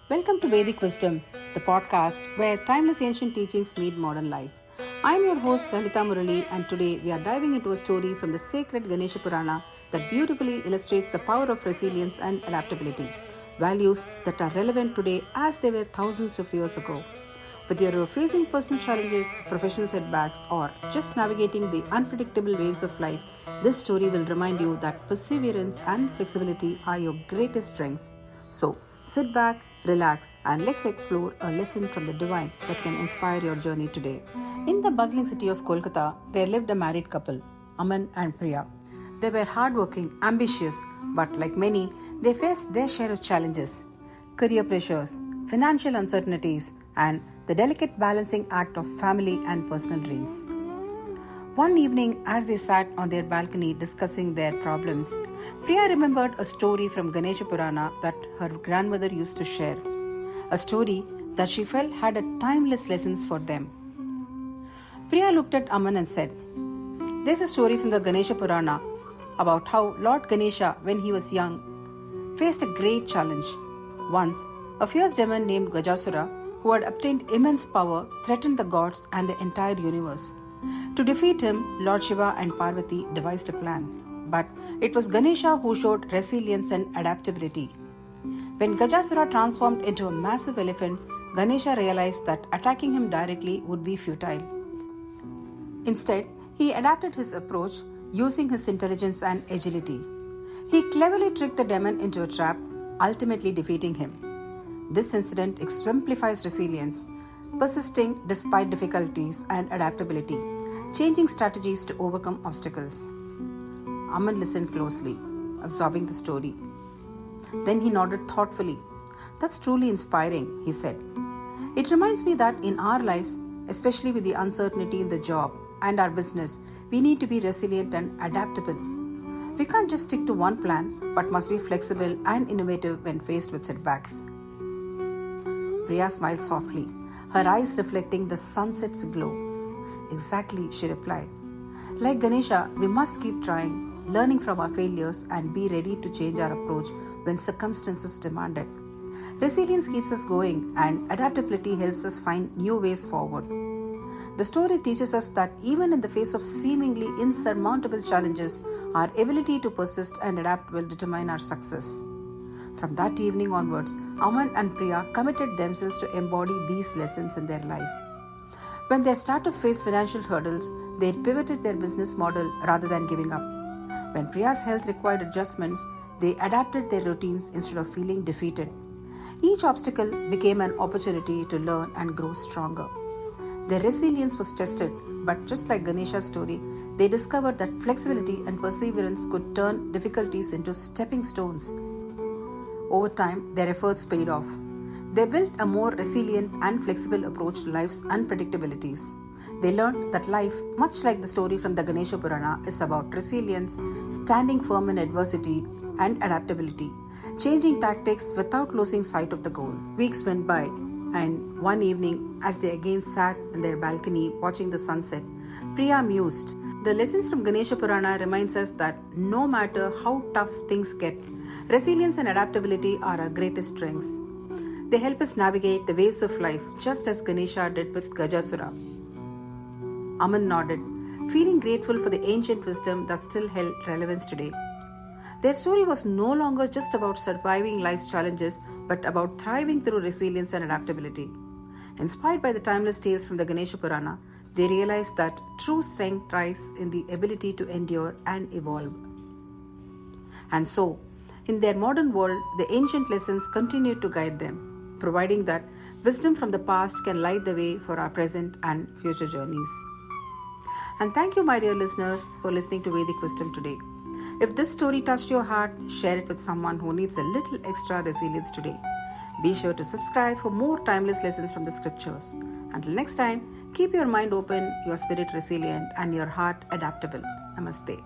Welcome to Vedic Wisdom, the podcast where timeless ancient teachings meet modern life. I am your host Ganesha Murali, and today we are diving into a story from the sacred Ganesha Purana that beautifully illustrates the power of resilience and adaptability, values that are relevant today as they were thousands of years ago. Whether you're facing personal challenges, professional setbacks, or just navigating the unpredictable waves of life, this story will remind you that perseverance and flexibility are your greatest strengths. So, sit back, relax, and let's explore a lesson from the divine that can inspire your journey today. In the bustling city of Kolkata, there lived a married couple, Aman and Priya. They were hardworking, ambitious, but like many, they faced their share of challenges, career pressures, financial uncertainties, and the delicate balancing act of family and personal dreams. One evening, as they sat on their balcony discussing their problems, Priya remembered a story from Ganesha Purana that her grandmother used to share. A story that she felt had a timeless lessons for them. Priya looked at Aman and said, "There's a story from the Ganesha Purana about how Lord Ganesha, when he was young, faced a great challenge. Once, a fierce demon named Gajasura, who had obtained immense power, threatened the gods and the entire universe. To defeat him, Lord Shiva and Parvati devised a plan. But it was Ganesha who showed resilience and adaptability. When Gajasura transformed into a massive elephant, Ganesha realized that attacking him directly would be futile. Instead, he adapted his approach using his intelligence and agility. He cleverly tricked the demon into a trap, ultimately defeating him. This incident exemplifies resilience, persisting despite difficulties, and adaptability, changing strategies to overcome obstacles." Aman listened closely, absorbing the story. Then he nodded thoughtfully. "That's truly inspiring," he said. "It reminds me that in our lives, especially with the uncertainty in the job and our business, we need to be resilient and adaptable. We can't just stick to one plan, but must be flexible and innovative when faced with setbacks." Priya smiled softly, her eyes reflecting the sunset's glow. "Exactly," she replied. "Like Ganesha, we must keep trying, learning from our failures, and be ready to change our approach when circumstances demand it. Resilience keeps us going, and adaptability helps us find new ways forward." The story teaches us that even in the face of seemingly insurmountable challenges, our ability to persist and adapt will determine our success. From that evening onwards, Aman and Priya committed themselves to embody these lessons in their life. When their startup faced financial hurdles, they pivoted their business model rather than giving up. When Priya's health required adjustments, they adapted their routines instead of feeling defeated. Each obstacle became an opportunity to learn and grow stronger. Their resilience was tested, but just like Ganesha's story, they discovered that flexibility and perseverance could turn difficulties into stepping stones. Over time, their efforts paid off. They built a more resilient and flexible approach to life's unpredictabilities. They learned that life, much like the story from the Ganesha Purana, is about resilience, standing firm in adversity, and adaptability, changing tactics without losing sight of the goal. Weeks went by, and one evening, as they again sat in their balcony watching the sunset, Priya mused. The lessons from Ganesha Purana reminds us that no matter how tough things get, resilience and adaptability are our greatest strengths. They help us navigate the waves of life just as Ganesha did with Gajasura. Aman nodded, feeling grateful for the ancient wisdom that still held relevance today. Their story was no longer just about surviving life's challenges, but about thriving through resilience and adaptability. Inspired by the timeless tales from the Ganesha Purana, they realized that true strength lies in the ability to endure and evolve. And so, in their modern world, the ancient lessons continue to guide them, providing that wisdom from the past can light the way for our present and future journeys. And thank you, my dear listeners, for listening to Vedic Wisdom today. If this story touched your heart, share it with someone who needs a little extra resilience today. Be sure to subscribe for more timeless lessons from the scriptures. Until next time, keep your mind open, your spirit resilient, and your heart adaptable. Namaste.